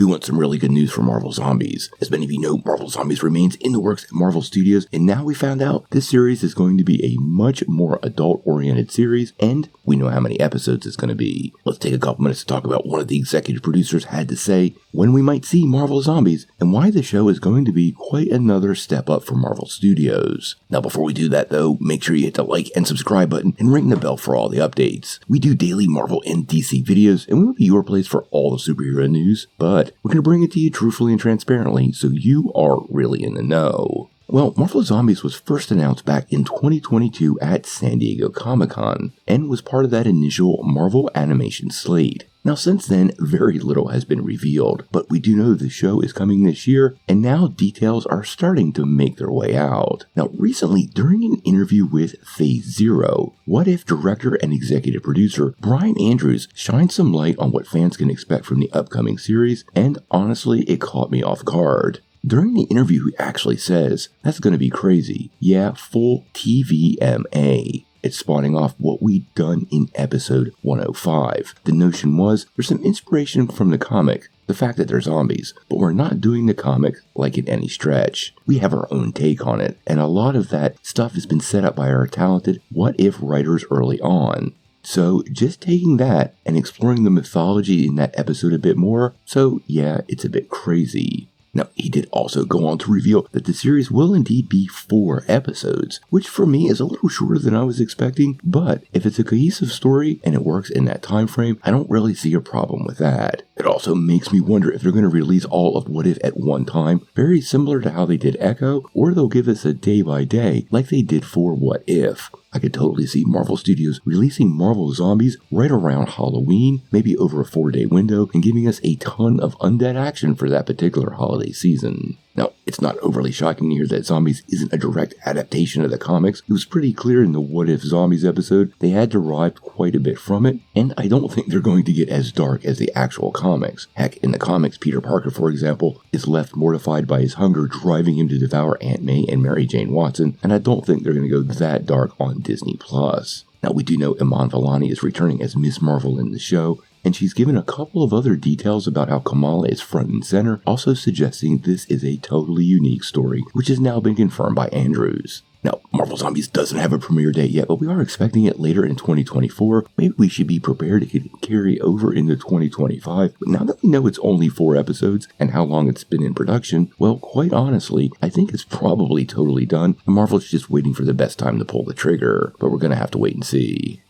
Who wants some really good news for Marvel Zombies? As many of you know, Marvel Zombies remains in the works at Marvel Studios, and now we found out this series is going to be a much more adult-oriented series, and we know how many episodes it's going to be. Let's take a couple minutes to talk about what the executive producers had to say when we might see Marvel Zombies, and why the show is going to be quite another step up for Marvel Studios. Now, before we do that though, make sure you hit the like and subscribe button and ring the bell for all the updates. We do daily Marvel and DC videos, and we will be your place for all the superhero news, but we're going to bring it to you truthfully and transparently, so you are really in the know. Well, Marvel Zombies was first announced back in 2022 at San Diego Comic-Con, and was part of that initial Marvel animation slate. Now, since then, very little has been revealed, but we do know the show is coming this year, and now details are starting to make their way out. Now, recently, during an interview with Phase Zero, What If director and executive producer Brian Andrews shined some light on what fans can expect from the upcoming series, and honestly, it caught me off guard. During the interview, he actually says, "That's gonna be crazy. Yeah, full TVMA. It's spawning off what we'd done in episode 105. The notion was, there's some inspiration from the comic, the fact that they're zombies, but we're not doing the comic like in any stretch. We have our own take on it, and a lot of that stuff has been set up by our talented What If writers early on. So just taking that and exploring the mythology in that episode a bit more, so yeah, it's a bit crazy." Now, he did also go on to reveal that the series will indeed be 4 episodes, which for me is a little shorter than I was expecting, but if it's a cohesive story and it works in that time frame, I don't really see a problem with that. It also makes me wonder if they're going to release all of What If at one time, very similar to how they did Echo, or they'll give us a day by day like they did for What If. I could totally see Marvel Studios releasing Marvel Zombies right around Halloween, maybe over a 4-day window, and giving us a ton of undead action for that particular holiday season. Now, it's not overly shocking to hear that Zombies isn't a direct adaptation of the comics. It was pretty clear in the What If Zombies episode they had derived quite a bit from it, and I don't think they're going to get as dark as the actual comics. Heck, in the comics, Peter Parker, for example, is left mortified by his hunger driving him to devour Aunt May and Mary Jane Watson, and I don't think they're going to go that dark on Disney+. Now, we do know Iman Vellani is returning as Ms. Marvel in the show, and she's given a couple of other details about how Kamala is front and center, also suggesting this is a totally unique story, which has now been confirmed by Andrews. Now, Marvel Zombies doesn't have a premiere date yet, but we are expecting it later in 2024. Maybe we should be prepared to carry over into 2025. But now that we know it's only 4 episodes and how long it's been in production, well, quite honestly, I think it's probably totally done, and Marvel's just waiting for the best time to pull the trigger. But we're going to have to wait and see.